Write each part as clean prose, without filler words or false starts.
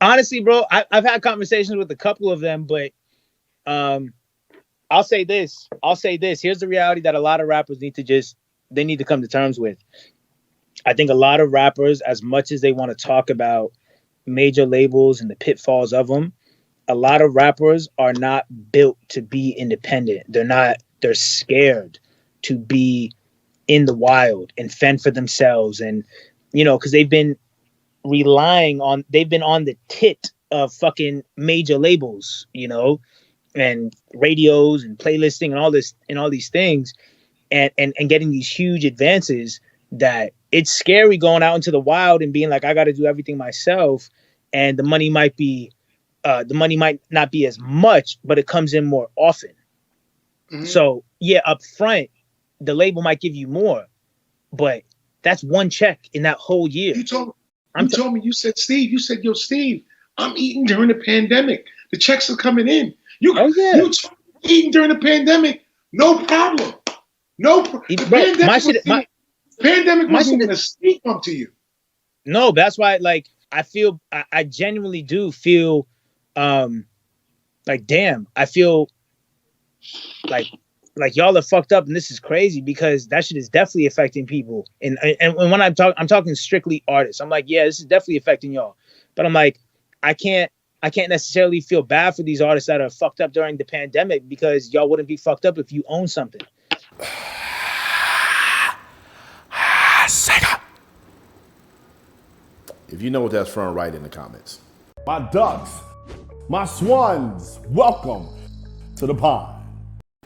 Honestly, bro, I've had conversations with a couple of them, but um, I'll say this. I'll say this. Here's the reality that a lot of rappers they need to come to terms with. I think a lot of rappers, as much as they want to talk about major labels and the pitfalls of them, a lot of rappers are not built to be independent. They're scared to be in the wild and fend for themselves. And, because they've been on the tit of fucking major labels, and radios and playlisting and all these things and getting these huge advances that it's scary going out into the wild and being like, I got to do everything myself. And the money might not be as much, but it comes in more often. Mm-hmm. So yeah, up front, the label might give you more, but that's one check in that whole year. You told me, you said, yo, Steve, I'm eating during the pandemic. The checks are coming in. You eating during the pandemic, no problem. The pandemic wasn't going to speak up to you. No, that's why, like, I genuinely do feel, like, damn, I feel like y'all are fucked up, and this is crazy because that shit is definitely affecting people. And when I'm talking strictly artists. I'm like, yeah, this is definitely affecting y'all. But I'm like, I can't necessarily feel bad for these artists that are fucked up during the pandemic because y'all wouldn't be fucked up if you own something. If you know what that's from, write in the comments. My ducks, my swans, welcome to the pond.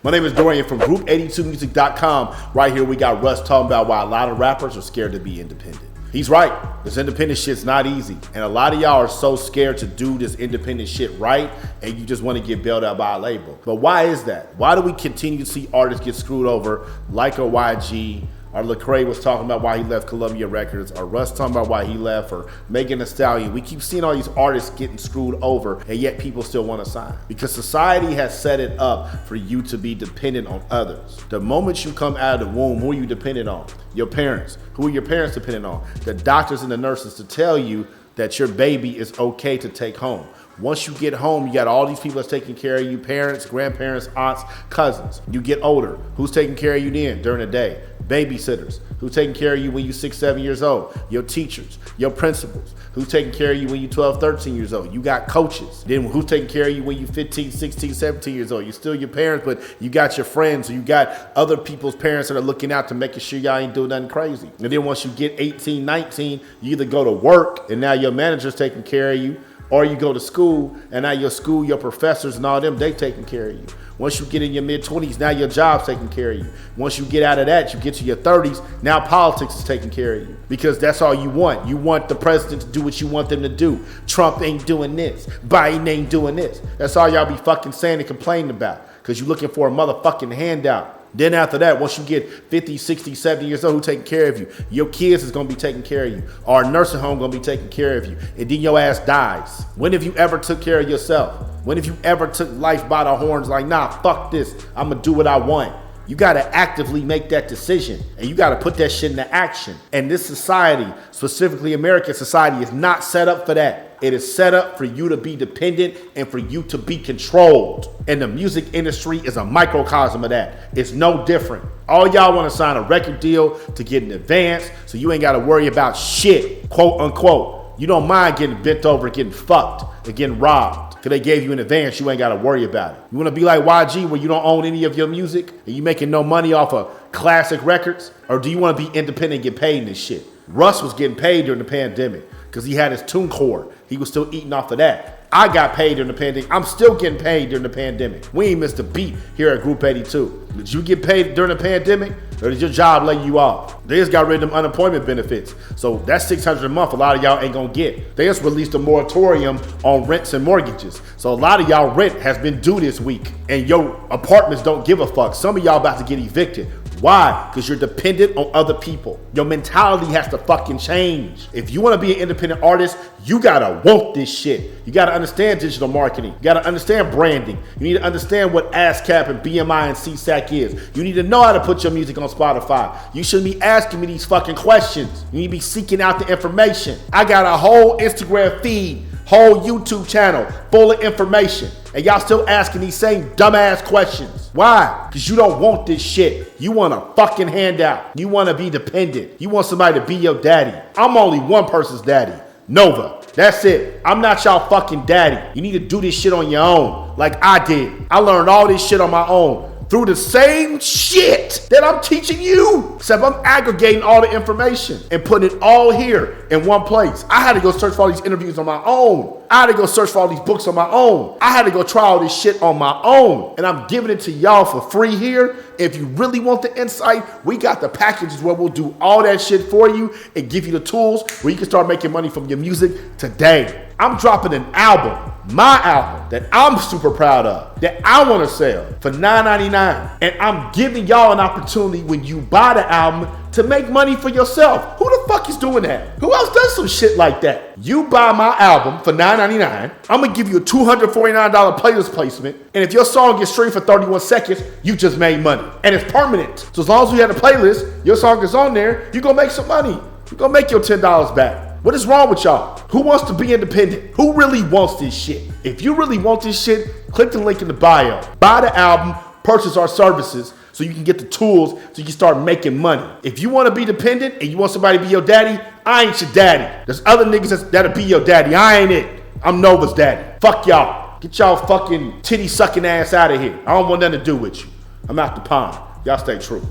My name is Dorian from Group82Music.com. Right here we got Russ talking about why a lot of rappers are scared to be independent. He's right. This independent shit's not easy. And a lot of y'all are so scared to do this independent shit right, and you just want to get bailed out by a label. But why is that? Why do we continue to see artists get screwed over like a YG? Or Lecrae was talking about why he left Columbia Records, or Russ talking about why he left, or Megan Thee Stallion. We keep seeing all these artists getting screwed over, and yet people still want to sign. Because society has set it up for you to be dependent on others. The moment you come out of the womb, who are you dependent on? Your parents. Who are your parents dependent on? The doctors and the nurses to tell you that your baby is okay to take home. Once you get home, you got all these people that's taking care of you, parents, grandparents, aunts, cousins. You get older. Who's taking care of you then during the day? Babysitters. Who's taking care of you when you're 6, 7 years old? Your teachers, your principals. Who's taking care of you when you're 12, 13 years old? You got coaches. Then who's taking care of you when you're 15, 16, 17 years old? You're still your parents, but you got your friends, or you got other people's parents that are looking out to making sure y'all ain't doing nothing crazy. And then once you get 18, 19, you either go to work and now your manager's taking care of you, or you go to school and now your professors and all them, they taking care of you. Once you get in your mid-20s, now your job's taking care of you. Once you get out of that, you get to your 30s, now politics is taking care of you. Because that's all you want. You want the president to do what you want them to do. Trump ain't doing this. Biden ain't doing this. That's all y'all be fucking saying and complaining about. Because you're looking for a motherfucking handout. Then after that, once you get 50, 60, 70 years old, who taking care of you? Your kids is going to be taking care of you. Or a nursing home going to be taking care of you. And then your ass dies. When have you ever took care of yourself? When have you ever took life by the horns like, nah, fuck this. I'm going to do what I want. You got to actively make that decision. And you got to put that shit into action. And this society, specifically American society, is not set up for that. It is set up for you to be dependent and for you to be controlled. And the music industry is a microcosm of that. It's no different. All y'all want to sign a record deal to get an advance so you ain't got to worry about shit, quote unquote. You don't mind getting bent over and getting fucked and getting robbed. Because they gave you an advance, you ain't got to worry about it. You want to be like YG where you don't own any of your music and you making no money off of classic records? Or do you want to be independent and get paid in this shit? Russ was getting paid during the pandemic because he had his TuneCore. He was still eating off of that. I got paid during the pandemic. I'm still getting paid during the pandemic. We ain't missed a beat here at Group 82. Did you get paid during the pandemic? Or did your job lay you off? They just got rid of them unemployment benefits. So that's $600 a month a lot of y'all ain't gonna get. They just released a moratorium on rents and mortgages. So a lot of y'all rent has been due this week. And your apartments don't give a fuck. Some of y'all about to get evicted. Why? Because you're dependent on other people. Your mentality has to fucking change. If you want to be an independent artist, you gotta want this shit. You gotta understand digital marketing. You gotta understand branding. You need to understand what ASCAP and BMI and CSAC is. You need to know how to put your music on Spotify. You shouldn't be asking me these fucking questions. You need to be seeking out the information. I got a whole Instagram feed Whole YouTube channel full of information. And y'all still asking these same dumbass questions. Why? Because you don't want this shit. You want a fucking handout. You want to be dependent. You want somebody to be your daddy. I'm only one person's daddy. Nova. That's it. I'm not y'all fucking daddy. You need to do this shit on your own, like I did. I learned all this shit on my own through the same shit that I'm teaching you. Except I'm aggregating all the information and putting it all here in one place. I had to go search for all these interviews on my own. I had to go search for all these books on my own. I had to go try all this shit on my own. And I'm giving it to y'all for free here. If you really want the insight, we got the packages where we'll do all that shit for you and give you the tools where you can start making money from your music today. I'm dropping an album, my album, that I'm super proud of, that I want to sell for $9.99. And I'm giving y'all an opportunity when you buy the album to make money for yourself. Who the fuck is doing that? Who else does some shit like that? You buy my album for $9.99. I'm going to give you a $249 playlist placement. And if your song gets streamed for 31 seconds, you just made money. And it's permanent. So as long as we have a playlist, your song is on there, you're going to make some money. You're going to make your $10 back. What is wrong with y'all? Who wants to be independent? Who really wants this shit? If you really want this shit, click the link in the bio. Buy the album, purchase our services so you can get the tools so you can start making money. If you want to be dependent and you want somebody to be your daddy, I ain't your daddy. There's other niggas that'll be your daddy. I ain't it. I'm Nova's daddy. Fuck y'all. Get y'all fucking titty sucking ass out of here. I don't want nothing to do with you. I'm out the pond. Y'all stay true.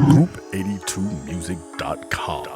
Group82music.com.